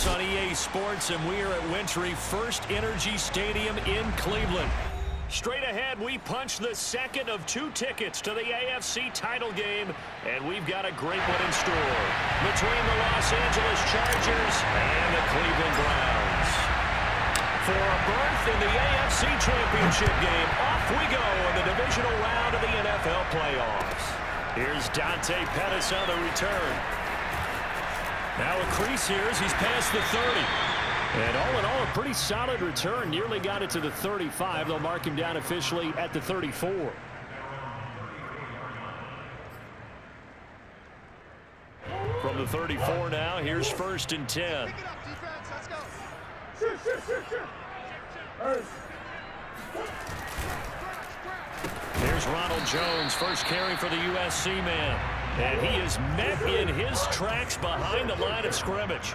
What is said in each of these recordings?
Sports on EA Sports, and we are at Wintry First Energy Stadium in Cleveland. Straight ahead, we punch the second of 2 tickets to the AFC title game, and we've got a great one in store between the Los Angeles Chargers and the Cleveland Browns. For a berth in the AFC Championship game, off we go in the divisional round of the NFL playoffs. Here's Dante Pettis on the return. Now a crease here as he's past the 30. And all in all, a pretty solid return. Nearly got it to the 35. They'll mark him down officially at the 34. From the 34 now, here's 1st and 10. Here's Ronald Jones, first carry for the USC man. And he is met in his tracks behind the line of scrimmage.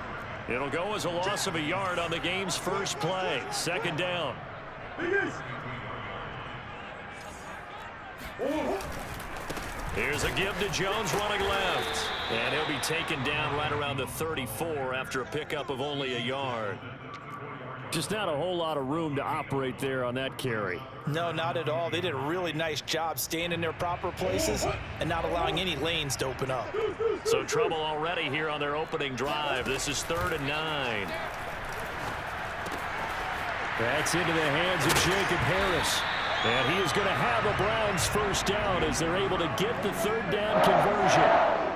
It'll go as a loss of a yard on the game's first play. 2nd down. Here's a give to Jones running left. And he'll be taken down right around the 34 after a pickup of only a yard. Just not a whole lot of room to operate there on that carry. No, not at all. They did a really nice job staying in their proper places and not allowing any lanes to open up. So trouble already here on their opening drive. This is 3rd and 9. That's into the hands of Jacob Harris. And he is going to have a Browns first down as they're able to get the 3rd down conversion.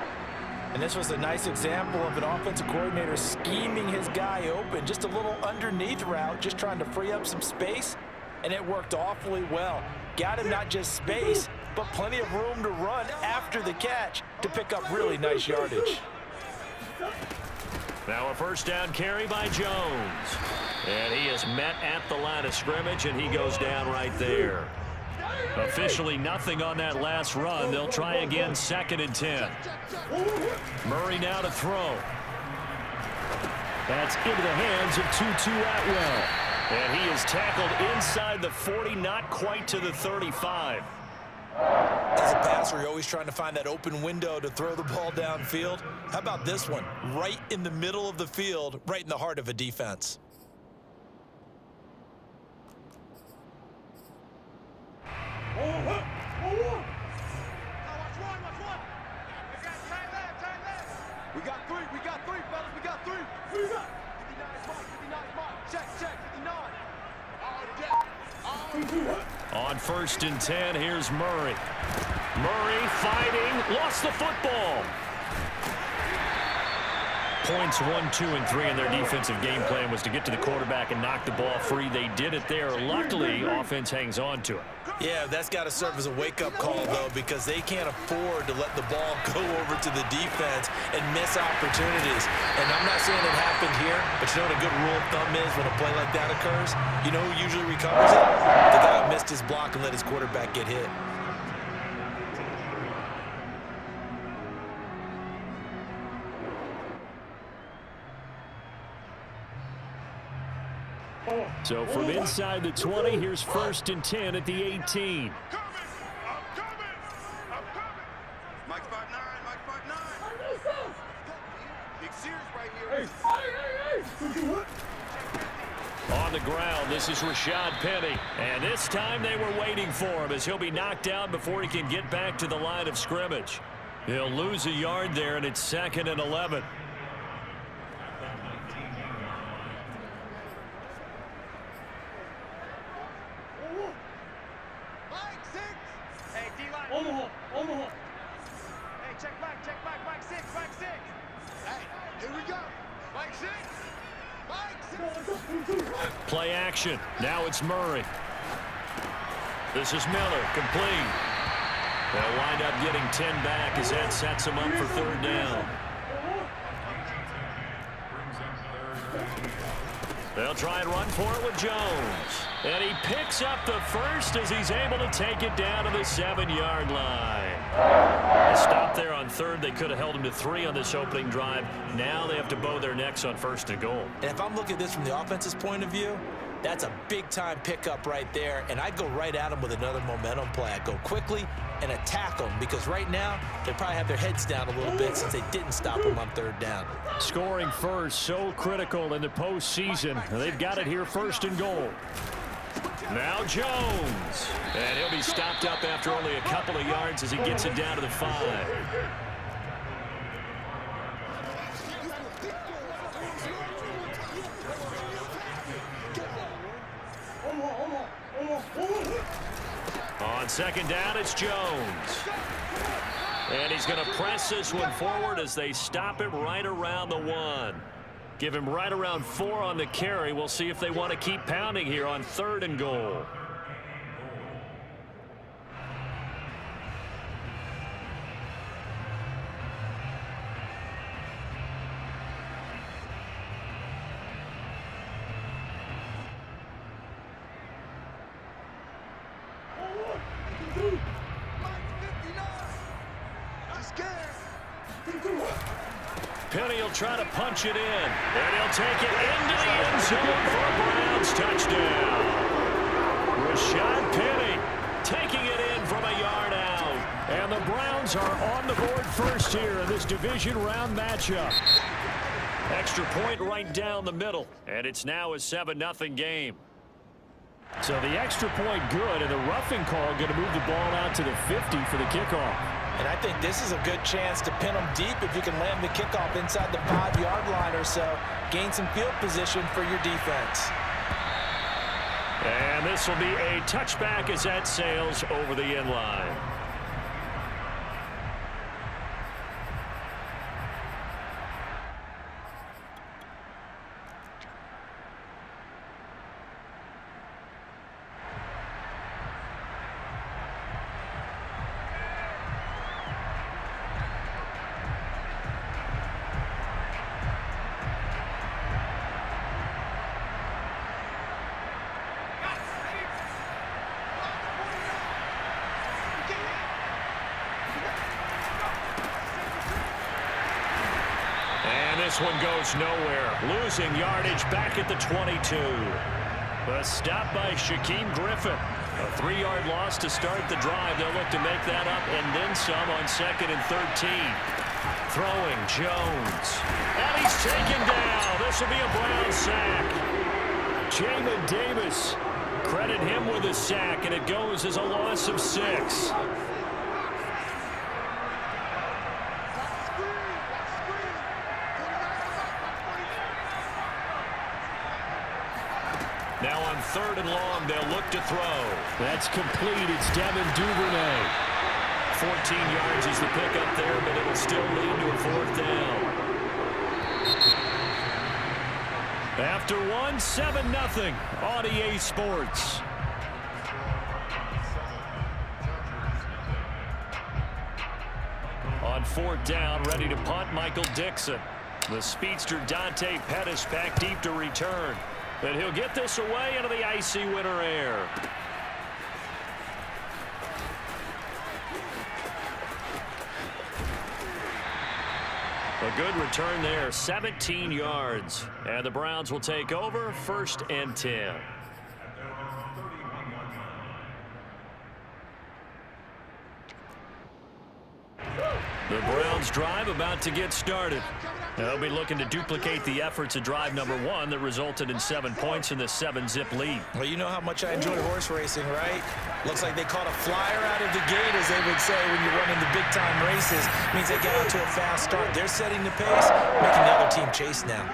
And this was a nice example of an offensive coordinator scheming his guy open. Just a little underneath route, just trying to free up some space. And it worked awfully well. Got him not just space, but plenty of room to run after the catch to pick up really nice yardage. Now a 1st down carry by Jones. And he is met at the line of scrimmage, and he goes down right there. Officially nothing on that last run. They'll try again 2nd and 10. Murray now to throw. That's into the hands of Tutu Atwell. And he is tackled inside the 40, not quite to the 35. As a passer, you're always trying to find that open window to throw the ball downfield. How about this one? Right in the middle of the field, right in the heart of a defense. We got three, fellas, we got three. 59 mark, check, 59. On 1st and 10, here's Murray. Murray fighting, lost the football. Points 1, 2, and 3 in their defensive game plan was to get to the quarterback and knock the ball free. They did it there. Luckily, offense hangs on to it. Yeah, that's got to serve as a wake-up call, though, because they can't afford to let the ball go over to the defense and miss opportunities. And I'm not saying it happened here, but you know what a good rule of thumb is when a play like that occurs? You know who usually recovers it? The guy who missed his block and let his quarterback get hit. So from inside the 20, here's 1st and 10 at the 18. I'm coming. Mike 5'9", Mike 5'9". Big Sears right here. On the ground, this is Rashad Penny. And this time they were waiting for him as he'll be knocked down before he can get back to the line of scrimmage. He'll lose a yard there, and it's 2nd and 11. Hey, check back, Mike 6. Hey, here we go. Mike 6. Play action. Now it's Murray. This is Miller, complete. They'll wind up getting 10 back as that sets him up for 3rd down. They'll try and run for it with Jones. And he picks up the first as he's able to take it down to the 7-yard line. A stop there on 3rd. They could have held him to 3 on this opening drive. Now they have to bow their necks on 1st and goal. And if I'm looking at this from the offense's point of view, That's a big-time pickup right there, and I'd go right at them with another momentum play. I'd go quickly and attack them because right now they probably have their heads down a little bit since they didn't stop them on third down. Scoring first, so critical in the postseason. They've got it here, 1st and goal. Now Jones. And he'll be stopped up after only a couple of yards as he gets it down to the 5. On 2nd down, it's Jones. And he's going to press this one forward as they stop him right around the 1. Give him right around 4 on the carry. We'll see if they want to keep pounding here on 3rd and goal. Penny will try to punch it in, and he'll take it into the end zone for a Browns touchdown. Rashad Penny taking it in from a yard out. And the Browns are on the board first here in this division round matchup. Extra point right down the middle, and it's now a 7-0 game. So the extra point good, and the roughing call going to move the ball out to the 50 for the kickoff. And I think this is a good chance to pin them deep if you can land the kickoff inside the 5-yard line or so. Gain some field position for your defense. And this will be a touchback as that sails over the end line. This one goes nowhere. Losing yardage back at the 22. A stop by Shaquem Griffin. A 3-yard loss to start the drive. They'll look to make that up and then some on 2nd and 13. Throwing Jones. And he's taken down. This will be a Brown sack. Jamin Davis. Credit him with a sack, and it goes as a loss of 6. Now on 3rd and long, they'll look to throw. That's complete. It's Devin Duvernay. 14 yards is the pickup there, but it'll still lead to a 4th down. After 1, 7-0 on EA Sports. On 4th down, ready to punt, Michael Dixon. The speedster Dante Pettis back deep to return. But he'll get this away into the icy winter air. A good return there, 17 yards. And the Browns will take over, 1st and 10. The Browns drive about to get started. They'll be looking to duplicate the efforts of drive number 1 that resulted in 7 points in the 7-zip lead. Well, you know how much I enjoy horse racing, right? Looks like they caught a flyer out of the gate, as they would say when you're running the big-time races. Means they get out to a fast start. They're setting the pace, making the other team chase now.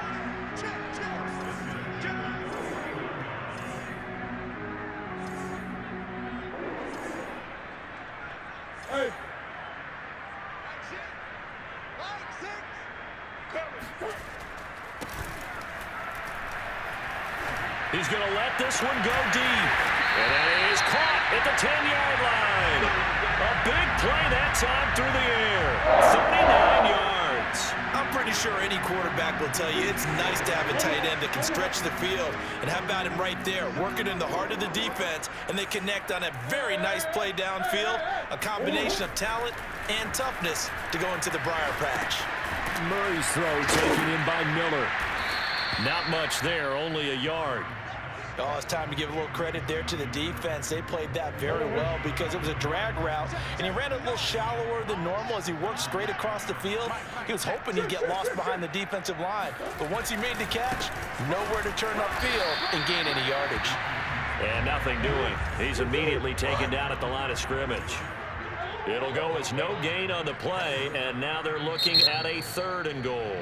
He's going to let this one go deep. And it is caught at the 10-yard line. A big play that time through the air. 39 yards. I'm pretty sure any quarterback will tell you it's nice to have a tight end that can stretch the field. And how about him right there, working in the heart of the defense, and they connect on a very nice play downfield. A combination of talent and toughness to go into the briar patch. Murray's throw taken in by Miller. Not much there, only a yard. Oh, it's time to give a little credit there to the defense. They played that very well because it was a drag route, and he ran a little shallower than normal as he worked straight across the field. He was hoping he'd get lost behind the defensive line, but once he made the catch, nowhere to turn upfield and gain any yardage. And nothing doing. He's immediately taken down at the line of scrimmage. It'll go as no gain on the play, and now they're looking at a 3rd and goal.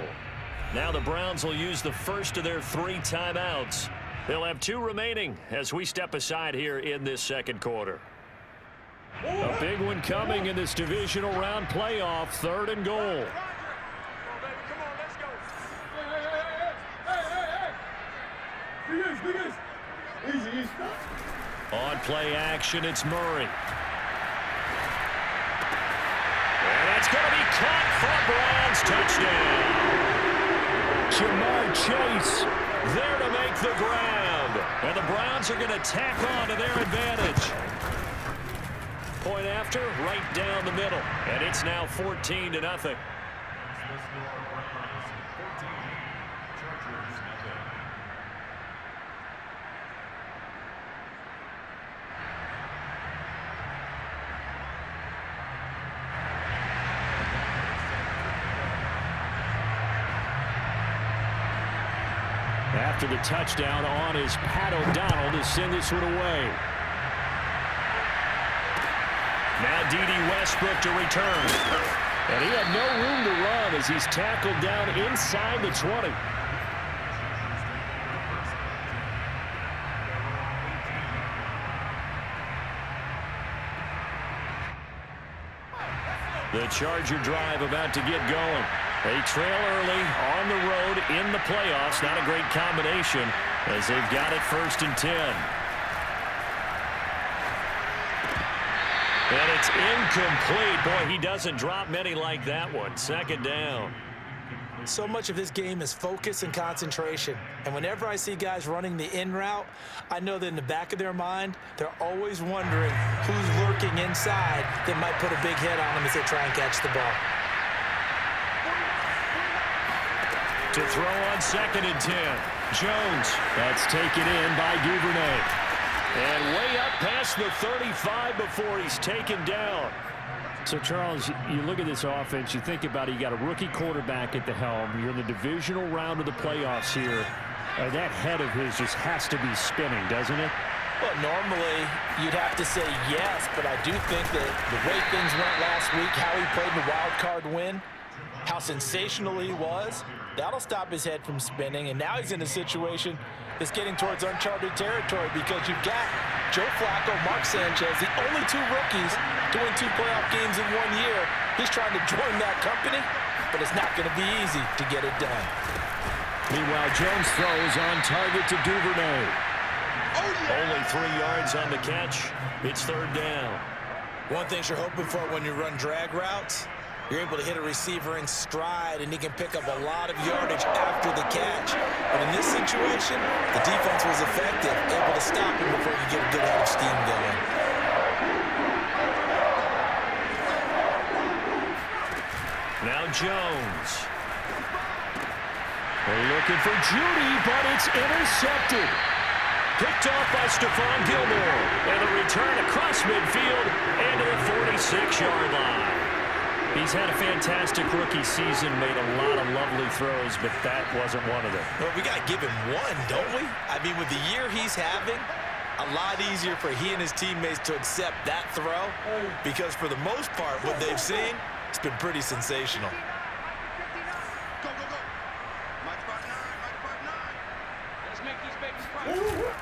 Now the Browns will use the first of their 3 timeouts. They'll have 2 remaining as we step aside here in this second quarter. A big one coming in this divisional round playoff, 3rd and goal. On play action, it's Murray. And that's going to be caught for a Browns touchdown. Jamar Chase there to make the grab. And the Browns are going to tack on to their advantage. Point after, right down the middle. And it's now 14-0. After the touchdown on is Pat O'Donnell to send this one away. Now D.D. Westbrook to return. And he had no room to run as he's tackled down inside the 20. The Charger drive about to get going. They trail early on the road in the playoffs. Not a great combination as they've got it 1st and 10. And it's incomplete. Boy, he doesn't drop many like that one. 2nd down. So much of this game is focus and concentration. And whenever I see guys running the in route, I know that in the back of their mind, they're always wondering who's lurking inside that might put a big hit on them as they try and catch the ball. To throw on 2nd and 10. Jones. That's taken in by Duvernay. And way up past the 35 before he's taken down. So, Charles, you look at this offense, you think about it, you got a rookie quarterback at the helm. You're in the divisional round of the playoffs here. That head of his just has to be spinning, doesn't it? Well, normally you'd have to say yes, but I do think that the way things went last week, how he played the wild card win, how sensational he was, that'll stop his head from spinning. And now he's in a situation that's getting towards uncharted territory because you've got Joe Flacco, Mark Sanchez, the only 2 rookies to win 2 playoff games in 1 year. He's trying to join that company, but it's not going to be easy to get it done. Meanwhile, Jones throws on target to Duvernay. Only 3 yards on the catch. It's 3rd down. One thing you're hoping for when you run drag routes, you're able to hit a receiver in stride, and he can pick up a lot of yardage after the catch. But in this situation, the defense was effective, able to stop him before he could get a good head of steam going. Now Jones. They're looking for Judy, but it's intercepted. Picked off by Stephon Gilmore. And a return across midfield and to the 46-yard line. He's had a fantastic rookie season, made a lot of lovely throws, but that wasn't one of them. Well, we got to give him one, don't we? I mean, with the year he's having, a lot easier for he and his teammates to accept that throw because for the most part, what they've seen, it's been pretty sensational.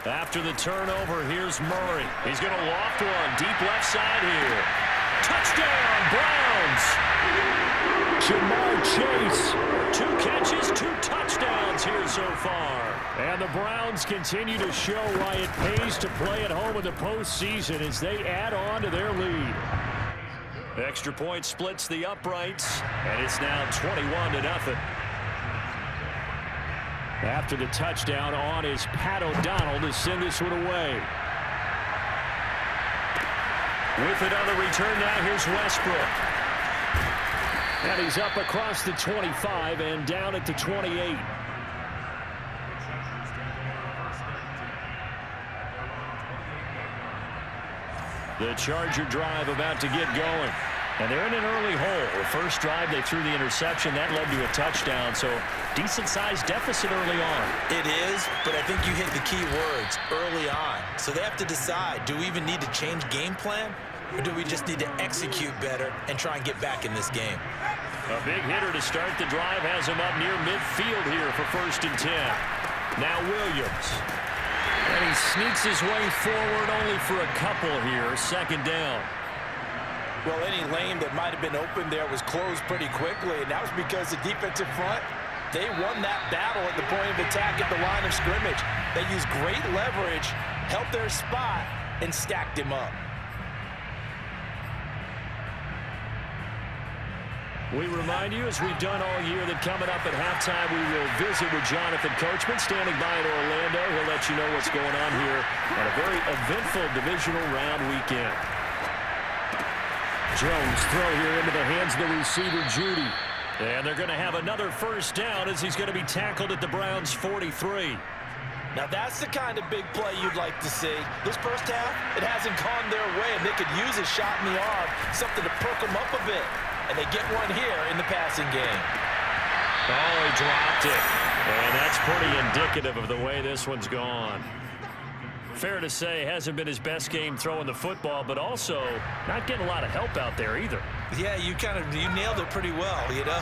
After the turnover, here's Murray. He's going to loft one deep left side here. Touchdown, Browns! Jamar Chase. 2 catches, 2 touchdowns here so far. And the Browns continue to show why it pays to play at home in the postseason as they add on to their lead. Extra point splits the uprights, and it's now 21-0. After the touchdown, on is Pat O'Donnell to send this one away. With it on the return now, here's Westbrook. And he's up across the 25 and down at the 28. The Charger drive about to get going. And they're in an early hole. The first drive, they threw the interception. That led to a touchdown, so decent-sized deficit early on. It is, but I think you hit the key words, early on. So they have to decide, do we even need to change game plan, or do we just need to execute better and try and get back in this game? A big hitter to start the drive has him up near midfield here for 1st and 10. Now Williams. And he sneaks his way forward only for a couple here. 2nd down. Well, any lane that might have been open there was closed pretty quickly, and that was because the defensive front, they won that battle at the point of attack at the line of scrimmage. They used great leverage, held their spot, and stacked him up. We remind you, as we've done all year, that coming up at halftime, we will visit with Jonathan Coachman, standing by in Orlando. He'll let you know what's going on here on a very eventful divisional round weekend. Jones throw here into the hands of the receiver, Judy. And they're going to have another 1st down as he's going to be tackled at the Browns' 43. Now, that's the kind of big play you'd like to see. This first half, it hasn't gone their way, and they could use a shot in the arm, something to perk them up a bit. And they get one here in the passing game. Oh, he dropped it. And that's pretty indicative of the way this one's gone. Fair to say, hasn't been his best game throwing the football, but also not getting a lot of help out there either. Yeah, you nailed it pretty well, you know.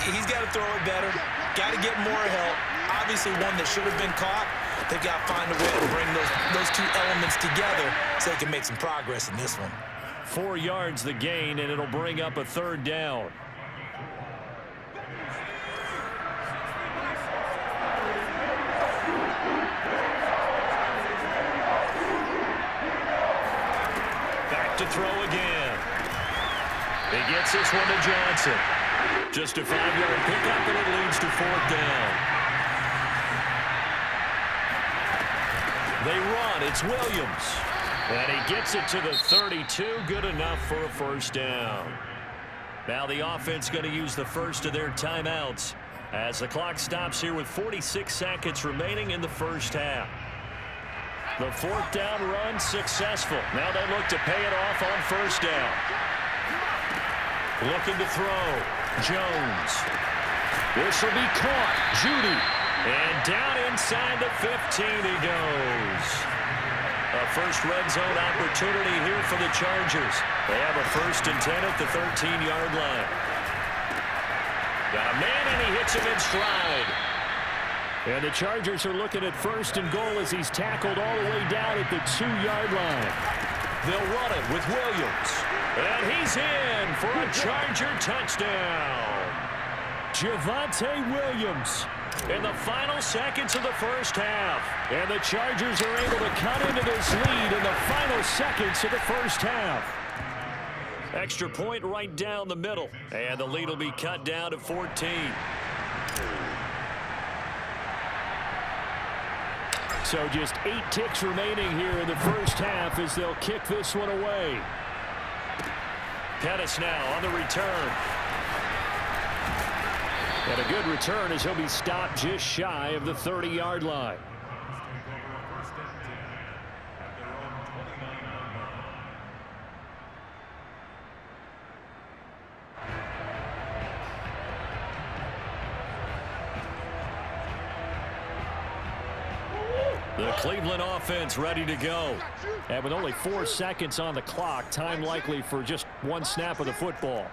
He's got to throw it better, got to get more help. Obviously one that should have been caught. They've got to find a way to bring those two elements together so they can make some progress in this one. 4 yards the gain, and it'll bring up a 3rd down. To throw again. He gets this one to Johnson. Just a 5-yard pickup, and it leads to 4th down. They run. It's Williams. And he gets it to the 32. Good enough for a 1st down. Now the offense going to use the first of their timeouts as the clock stops here with 46 seconds remaining in the 1st half. The 4th down run successful. Now they look to pay it off on 1st down. Looking to throw. Jones. This will be caught. Judy. And down inside the 15 he goes. A first red zone opportunity here for the Chargers. They have a 1st and 10 at the 13-yard line. Got a man, and he hits him in stride. And the Chargers are looking at 1st and goal as he's tackled all the way down at the 2-yard line. They'll run it with Williams. And he's in for a Charger touchdown. Javonte Williams in the final seconds of the 1st half. And the Chargers are able to cut into this lead in the final seconds of the 1st half. Extra point right down the middle. And the lead will be cut down to 14. So just 8 ticks remaining here in the 1st half as they'll kick this one away. Pettis now on the return. And a good return as he'll be stopped just shy of the 30-yard line. The Cleveland offense ready to go. And with only 4 seconds on the clock, time likely for just 1 snap of the football.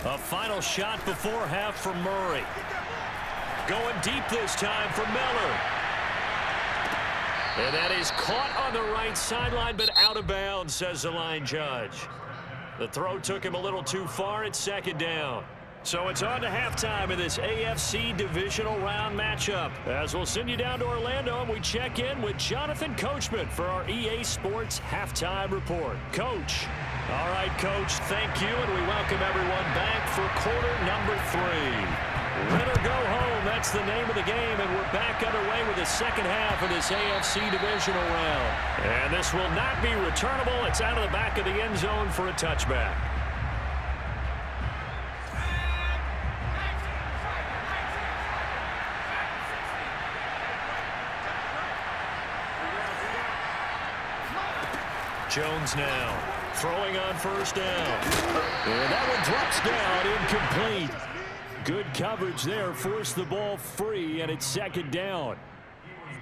A final shot before half for Murray. Going deep this time for Miller. And that is caught on the right sideline, but out of bounds, says the line judge. The throw took him a little too far. It's 2nd down. So it's on to halftime of this AFC Divisional Round matchup. As we'll send you down to Orlando, and we check in with Jonathan Coachman for our EA Sports Halftime Report. Coach. All right, Coach, thank you, and we welcome everyone back for quarter number 3. Win or go home, that's the name of the game, and we're back underway with the 2nd half of this AFC Divisional Round. And this will not be returnable. It's out of the back of the end zone for a touchback. Jones now throwing on first down. And that one drops down, incomplete. Good coverage there, forced the ball free, and it's second down.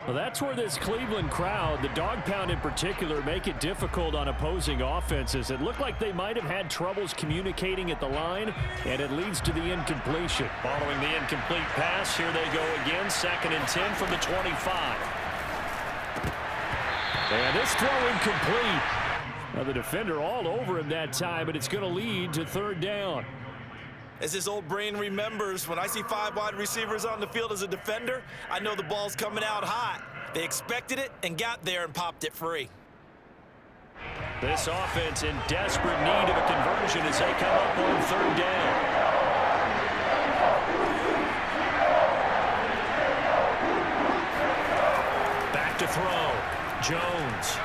Well, that's where this Cleveland crowd, the dog pound in particular, make it difficult on opposing offenses. It looked like they might have had troubles communicating at the line, and it leads to the incompletion. Following the incomplete pass, here they go again, 2nd and 10 from the 25. And this throw incomplete. Now the defender all over him that time, but it's going to lead to 3rd down. As his old brain remembers, when I see 5 wide receivers on the field as a defender, I know the ball's coming out hot. They expected it and got there and popped it free. This offense in desperate need of a conversion as they come up on 3rd down. Back to throw. Jones.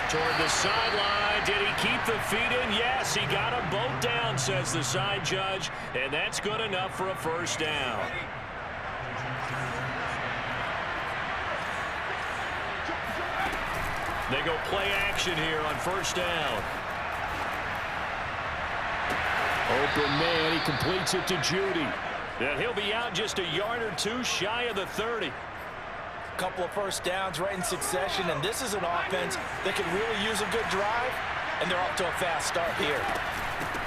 Toward the sideline. Did he keep the feet in? Yes, he got them both down, says the side judge. And that's good enough for a 1st down. They go play action here on 1st down. Open man, he completes it to Judy. And he'll be out just a yard or 2 shy of the 30. Couple of 1st downs right in succession, and this is an offense that could really use a good drive, and they're off to a fast start here.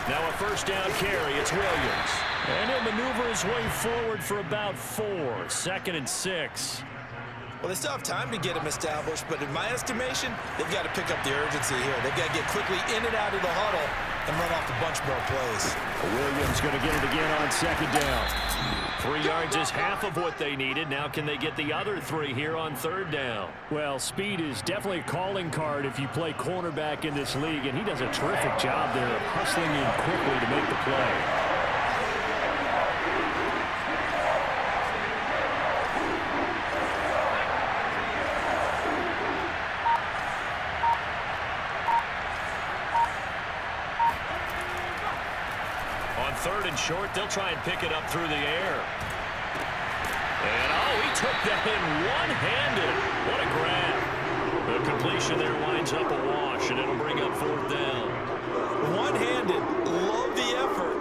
Now a 1st down carry. It's Williams. And he'll maneuver his way forward for about 4. 2nd and 6. Well, they still have time to get him established, but in my estimation, they've got to pick up the urgency here. They've got to get quickly in and out of the huddle and run off a bunch more plays. Williams going to get it again on 2nd down. 3 yards is half of what they needed. Now can they get the other 3 here on 3rd down? Well, speed is definitely a calling card if you play cornerback in this league, and he does a terrific job there of hustling in quickly to make the play. On 3rd and short, they'll try and pick it up through the air. And, oh, he took that in one-handed. What a grab. The completion there winds up a wash, and it'll bring up 4th down. One-handed. Love the effort.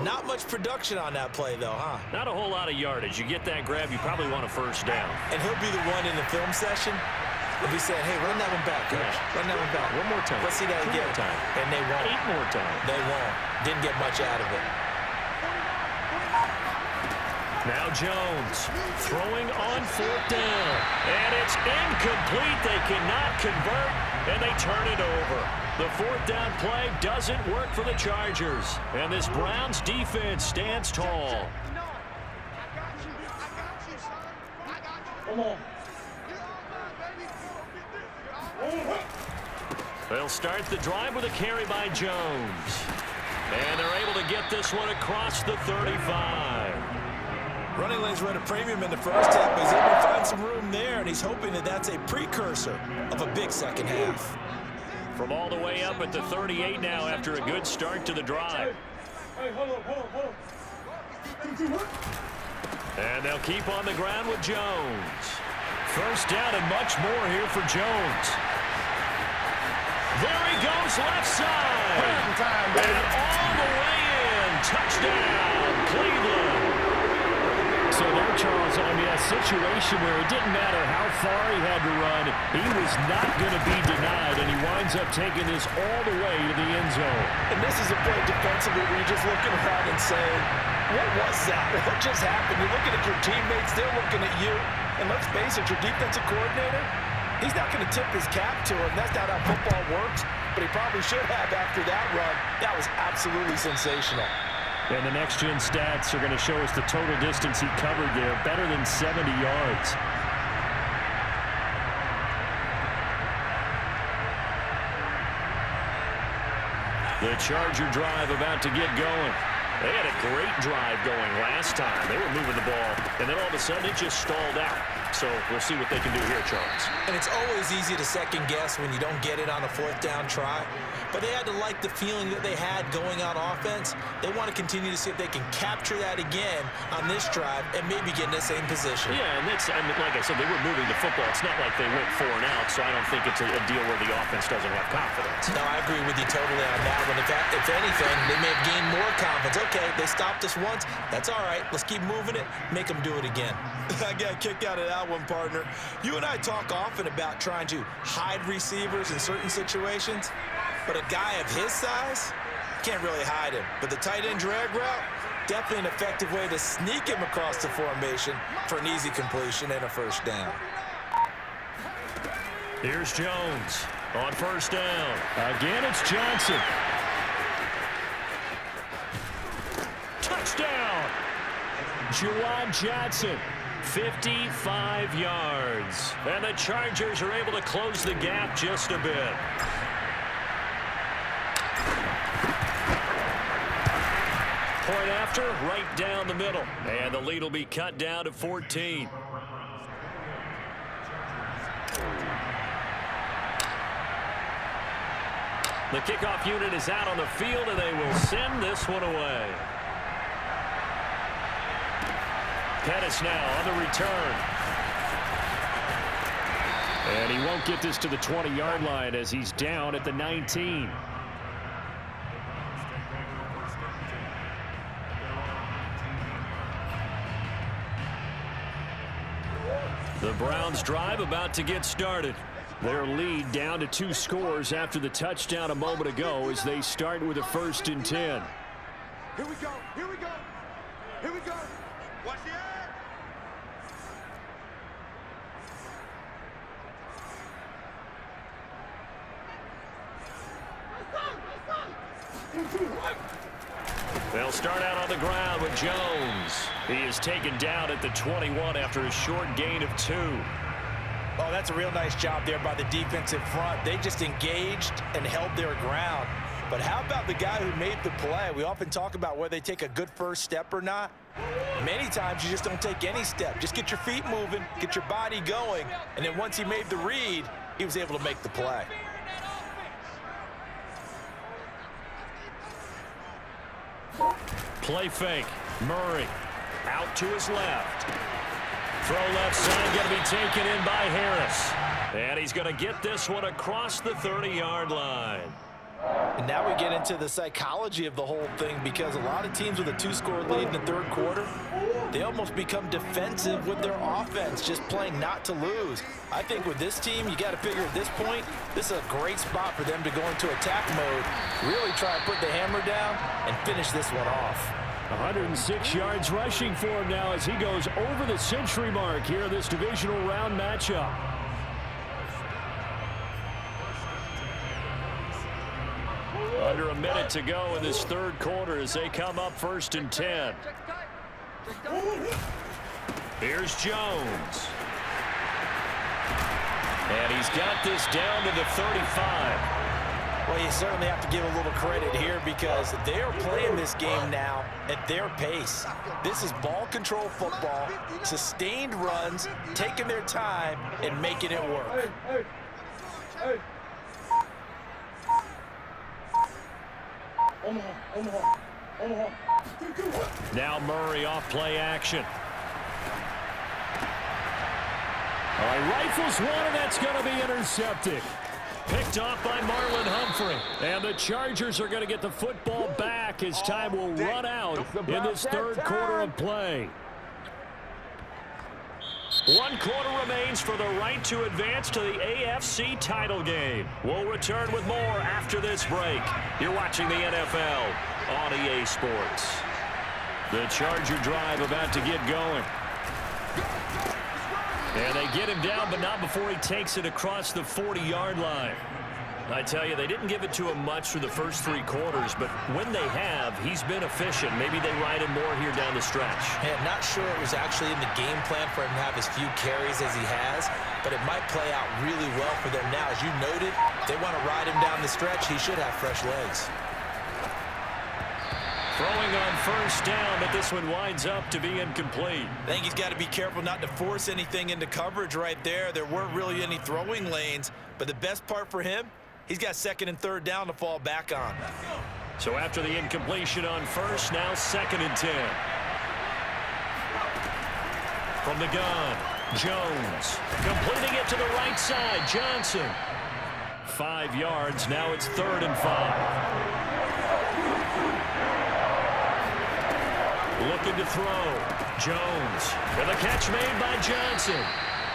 Not much production on that play, though, huh? Not a whole lot of yardage. You get that grab, you probably want a 1st down. And he'll be the one in the film session. If he said, hey, run that one back, coach. Yeah. Run that one back. One more time. Let's see that 2 again. more time. And they won't. 8 more times. They won't. Didn't get much out of it. Now Jones throwing on 4th down. And it's incomplete. They cannot convert, and they turn it over. The 4th down play doesn't work for the Chargers. And this Browns defense stands tall. Come on. They'll start the drive with a carry by Jones. And they're able to get this one across the 35. Running lanes were at a premium in the first half, but he's able to find some room there, and he's hoping that that's a precursor of a big second half. From all the way up at the 38 now after a good start to the drive. Hey, hold on. And they'll keep on the ground with Jones. 1st down and much more here for Jones. There he goes, left side. And all the way in. Touchdown, Cleveland. So there, Charles, I mean, a situation where it didn't matter how far he had to run, he was not going to be denied, and he winds up taking this all the way to the end zone. And this is a play defensively where you're just looking around and saying, what was that? What just happened? You're looking at your teammates, they're looking at you. And let's face it, your defensive coordinator, he's not going to tip his cap to him. That's not how football works, but he probably should have after that run. That was absolutely sensational. And the next-gen stats are going to show us the total distance he covered there, better than 70 yards. The Charger drive about to get going. They had a great drive going last time. They were moving the ball, and then all of a sudden it just stalled out. So we'll see what they can do here, Charles. And it's always easy to second guess when you don't get it on a fourth down try. But they had to like the feeling that they had going on offense. They want to continue to see if they can capture that again on this drive and maybe get in the same position. Yeah, and that's, I mean, like I said, they were moving the football. It's not like they went 4 and out, so I don't think it's a deal where the offense doesn't have confidence. No, I agree with you totally on that one. If anything, they may have gained more confidence. Okay, they stopped us once. That's all right. Let's keep moving it. Make them do it again. I got a kick out of that one, partner. You and I talk often about trying to hide receivers in certain situations, but a guy of his size can't really hide him. But the tight end drag route, definitely an effective way to sneak him across the formation for an easy completion and a first down. Here's Jones on first down. Again, it's Johnson. Touchdown! Juwan Johnson, 55 yards. And the Chargers are able to close the gap just a bit. Point after, right down the middle. And the lead will be cut down to 14. The kickoff unit is out on the field, and they will send this one away. Pettis now on the return. And he won't get this to the 20-yard line as he's down at the 19. The Browns drive about to get started. Their lead down to 2 scores after the touchdown a moment ago as they start with a 1st and 10. Here we go. Here we go. Here we go. Watch the air. They'll start out on the ground with Jones. He is taken down at the 21 after a short gain of 2. Oh, that's a real nice job there by the defensive front. They just engaged and held their ground. But how about the guy who made the play? We often talk about whether they take a good first step or not. Many times you just don't take any step. Just get your feet moving, get your body going, and then once he made the read, he was able to make the play. Play fake. Murray out to his left. Throw left side going to be taken in by Harris. And he's going to get this one across the 30-yard line. And now we get into the psychology of the whole thing, because a lot of teams with a 2-score lead in the third quarter, they almost become defensive with their offense, just playing not to lose. I think with this team, you got to figure at this point, this is a great spot for them to go into attack mode, really try and put the hammer down and finish this one off. 106 yards rushing for him now as he goes over the century mark here in this divisional round matchup. Under a minute to go in this third quarter as they come up 1st and 10. Here's Jones. And he's got this down to the 35. Well, you certainly have to give a little credit here because they are playing this game now at their pace. This is ball control football, sustained runs, taking their time and making it work. Now Murray off play action. Rifles one, and that's going to be intercepted. Picked off by Marlon Humphrey. And the Chargers are going to get the football back as time will run out in this third quarter of play. 1 quarter remains for the right to advance to the AFC title game. We'll return with more after this break. You're watching the NFL on EA Sports. The Charger drive about to get going. And they get him down, but not before he takes it across the 40-yard line. I tell you, they didn't give it to him much through the first 3 quarters, but when they have, he's been efficient. Maybe they ride him more here down the stretch. Hey, I'm not sure it was actually in the game plan for him to have as few carries as he has, but it might play out really well for them now. As you noted, if they want to ride him down the stretch, he should have fresh legs. Throwing on first down, but this one winds up to be incomplete. I think he's got to be careful not to force anything into coverage right there. There weren't really any throwing lanes, but the best part for him, he's got second and third down to fall back on. So after the incompletion on first, now 2nd and 10. From the gun, Jones. Completing it to the right side, Johnson. 5 yards, now it's 3rd and 5. Looking to throw. Jones. And the catch made by Johnson.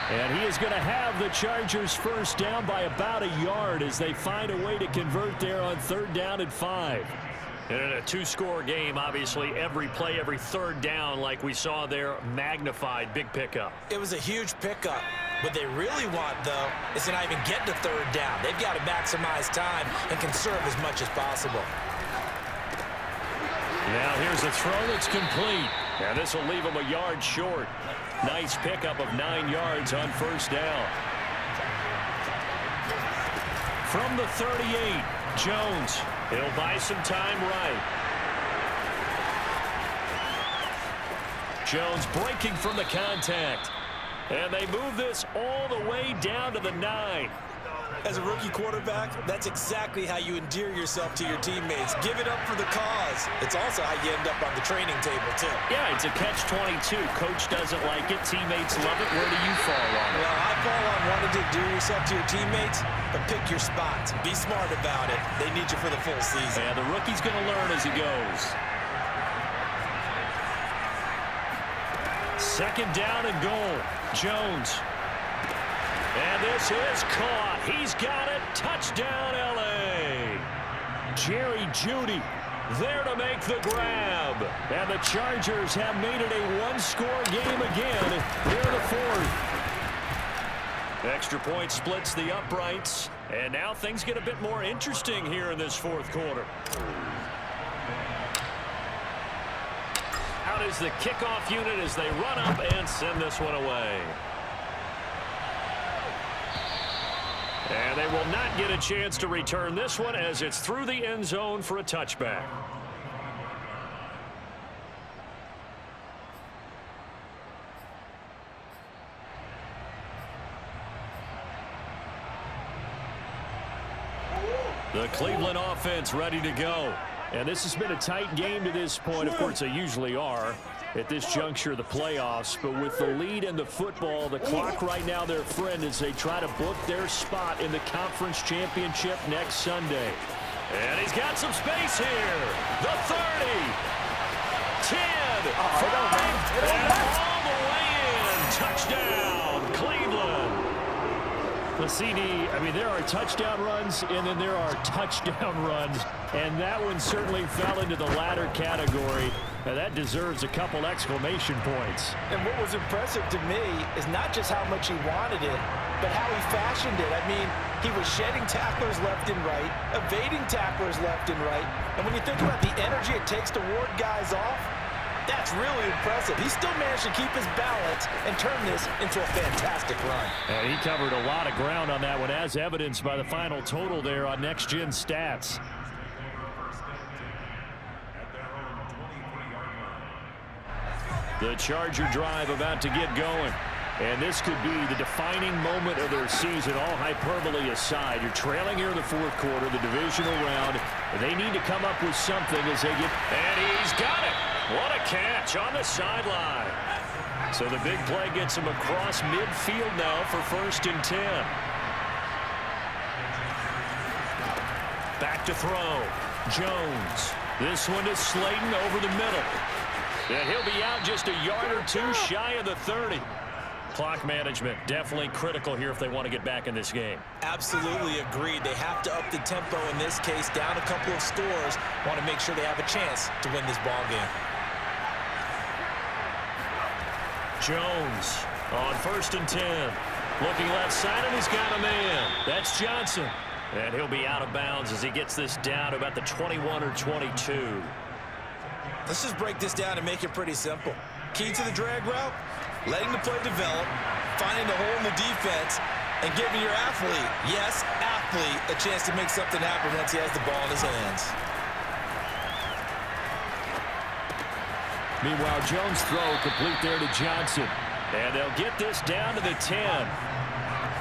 And he is going to have the Chargers first down by about a yard as they find a way to convert there on 3rd down and 5. And in a 2-score game, obviously, every play, every 3rd down, like we saw there, magnified. Big pickup. It was a huge pickup. What they really want, though, is to not even get to 3rd down. They've got to maximize time and conserve as much as possible. Now here's a throw that's complete. And this will leave him a yard short. Nice pickup of 9 yards on first down. From the 38, Jones. He'll buy some time right. Jones breaking from the contact. And they move this all the way down to the 9. As a rookie quarterback, that's exactly how you endear yourself to your teammates. Give it up for the cause. It's also how you end up on the training table, too. Yeah, it's a catch-22. Coach doesn't like it. Teammates love it. Where do you fall on it? Well, I fall on wanting to endear yourself to your teammates, but pick your spots. Be smart about it. They need you for the full season. Yeah, the rookie's going to learn as he goes. 2nd down and goal. Jones. And this is caught. He's got it. Touchdown, L.A. Jerry Jeudy there to make the grab. And the Chargers have made it a 1-score game again here in the 4th. Extra point splits the uprights. And now things get a bit more interesting here in this 4th quarter. Out is the kickoff unit as they run up and send this one away. And they will not get a chance to return this one as it's through the end zone for a touchback. The Cleveland offense ready to go. And this has been a tight game to this point. Of course, they usually are at this juncture of the playoffs. But with the lead in the football, the clock right now their friend as they try to book their spot in the conference championship next Sunday. And he's got some space here. The 30, 10, 5, and all the way in. Touchdown, Cleveland. The CD, I mean, there are touchdown runs, and then there are touchdown runs. And that one certainly fell into the latter category. Now that deserves a couple exclamation points. And what was impressive to me is not just how much he wanted it, but how he fashioned it. I mean, he was shedding tacklers left and right, evading tacklers left and right. And when you think about the energy it takes to ward guys off, that's really impressive. He still managed to keep his balance and turn this into a fantastic run. And he covered a lot of ground on that one, as evidenced by the final total there on Next Gen Stats. The Charger drive about to get going. And this could be the defining moment of their season, all hyperbole aside. You're trailing here in the 4th quarter, the divisional round. They need to come up with something as they get... And he's got it! What a catch on the sideline. So the big play gets him across midfield now for 1st and 10. Back to throw. Jones. This one to Slayton over the middle. And he'll be out just a yard or two shy of the 30. Clock management definitely critical here if they want to get back in this game. Absolutely agreed. They have to up the tempo in this case, down a couple of scores. Want to make sure they have a chance to win this ball game. Jones on 1st and 10. Looking left side, and he's got a man. That's Johnson. And he'll be out of bounds as he gets this down to about the 21 or 22. Let's just break this down and make it pretty simple. Key to the drag route, letting the play develop, finding the hole in the defense, and giving your athlete, yes, athlete, a chance to make something happen once he has the ball in his hands. Meanwhile, Jones' throw complete there to Johnson. And they'll get this down to the 10.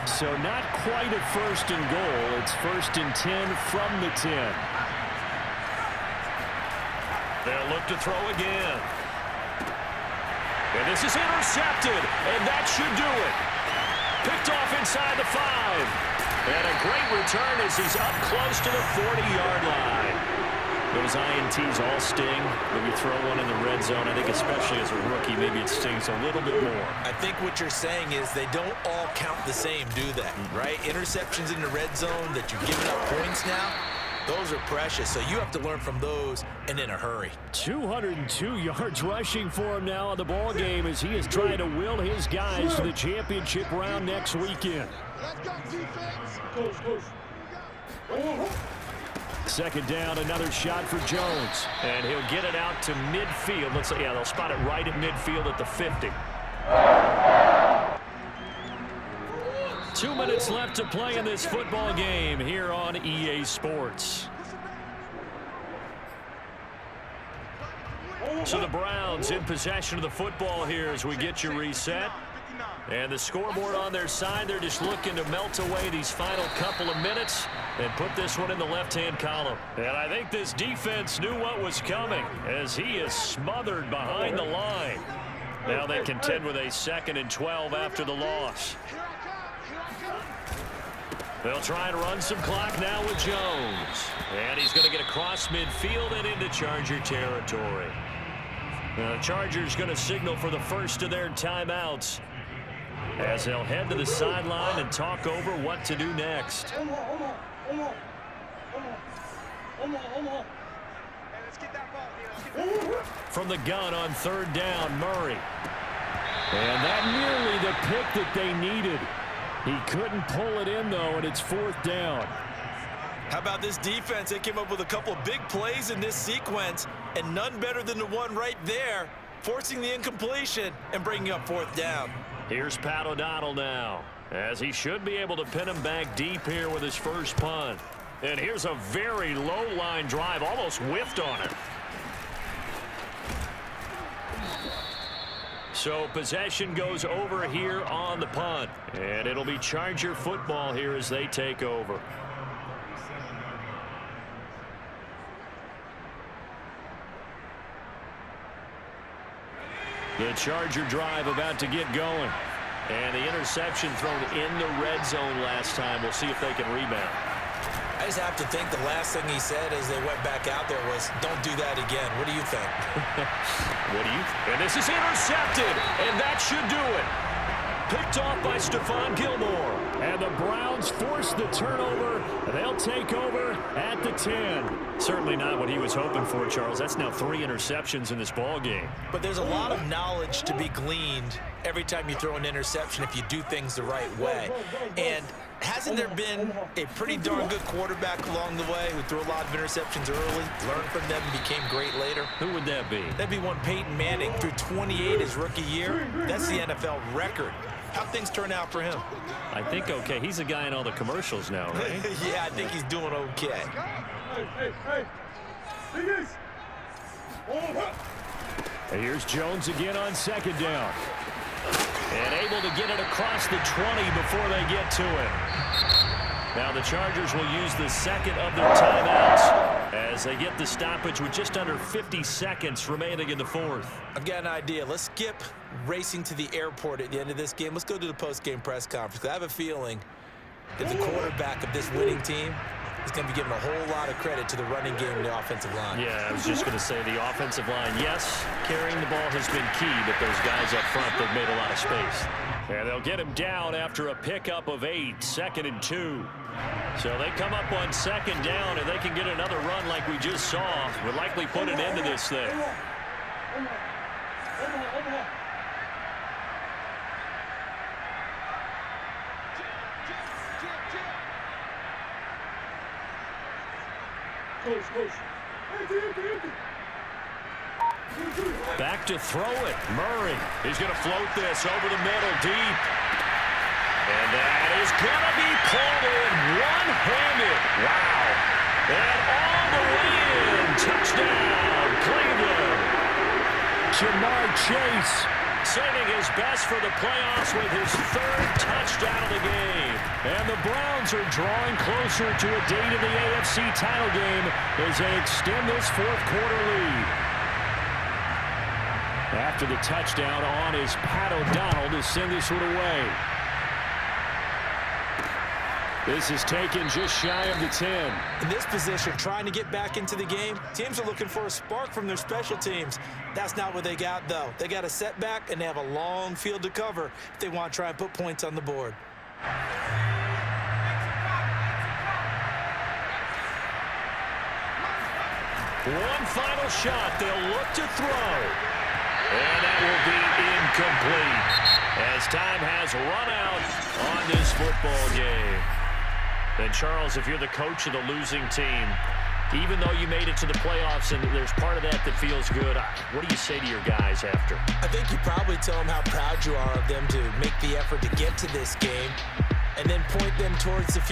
So not quite a first and goal. It's first and 10 from the 10. They'll look to throw again. And this is intercepted, and that should do it. Picked off inside the 5. And a great return as he's up close to the 40-yard line. Those INTs all sting. When you throw one in the red zone, I think especially as a rookie, maybe it stings a little bit more. I think what you're saying is they don't all count the same, do they? Right? Interceptions in the red zone that you're giving up points now, those are precious. So you have to learn from those and in a hurry. 202 yards rushing for him now in the ball game as he is trying to will his guys to the championship round next weekend. Let's go, defense. Second down, another shot for Jones. And he'll get it out to midfield. Let's say, yeah, they'll spot it right at midfield at the 50. 2 minutes left to play in this football game here on EA Sports. So the Browns in possession of the football here as we get you reset. And the scoreboard on their side, they're just looking to melt away these final couple of minutes and put this one in the left-hand column. And I think this defense knew what was coming as he is smothered behind the line. Now they contend with a 2nd and 12 after the loss. They'll try and run some clock now with Jones. And he's going to get across midfield and into Charger territory. The Chargers going to signal for the first of their timeouts as they'll head to the sideline and talk over what to do next. From the gun on 3rd down, Murray. And that nearly the pick that they needed. He couldn't pull it in, though, and it's 4th down. How about this defense? They came up with a couple of big plays in this sequence, and none better than the one right there, forcing the incompletion and bringing up 4th down. Here's Pat O'Donnell now, as he should be able to pin him back deep here with his first punt. And here's a very low-line drive, almost whiffed on it. So possession goes over here on the punt. And it'll be Charger football here as they take over. The Charger drive about to get going. And the interception thrown in the red zone last time. We'll see if they can rebound. I just have to think the last thing he said as they went back out there was, don't do that again. What do you think? And this is intercepted, and that should do it. Picked off by Stephon Gilmore. And the Browns force the turnover. They'll take over at the 10. Certainly not what he was hoping for, Charles. That's now 3 interceptions in this ball game. But there's a lot of knowledge to be gleaned every time you throw an interception if you do things the right way. And hasn't there been a pretty darn good quarterback along the way who threw a lot of interceptions early, learned from them, and became great later? Who would that be? That'd be one Peyton Manning, threw 28 his rookie year. That's the NFL record. How'd things turn out for him? I think okay. He's a guy in all the commercials now, right? Yeah, I think he's doing okay. And here's Jones again on 2nd down. And able to get it across the 20 before they get to it. Now the Chargers will use the 2nd of their timeouts as they get the stoppage with just under 50 seconds remaining in the 4th. I've got an idea. Let's skip racing to the airport at the end of this game. Let's go to the post-game press conference. I have a feeling that the quarterback of this winning team is going to be giving a whole lot of credit to the running game and the offensive line. Yeah, I was just going to say the offensive line, yes, carrying the ball has been key, but those guys up front, they've made a lot of space. And they'll get him down after a pickup of 8, 2nd and 2. So they come up on 2nd down, and they can get another run like we just saw. We'll likely put an end to this thing. Back to throw it. Murray. He's going to float this over the middle deep. And that is going to be pulled in one-handed. Wow. And all the way in. Touchdown, Cleveland. Jamar Chase saving his best for the playoffs with his third touchdown of the game. And the Browns are drawing closer to a date in the AFC title game as they extend this fourth quarter lead. After the touchdown on is Pat O'Donnell to send this one away. This is taken just shy of the 10. In this position, trying to get back into the game, teams are looking for a spark from their special teams. That's not what they got, though. They got a setback, and they have a long field to cover if they want to try and put points on the board. One final shot. They'll look to throw. And that will be incomplete as time has run out on this football game. And Charles, if you're the coach of the losing team, even though you made it to the playoffs and there's part of that feels good, what do you say to your guys after? I think you probably tell them how proud you are of them to make the effort to get to this game and then point them towards the future.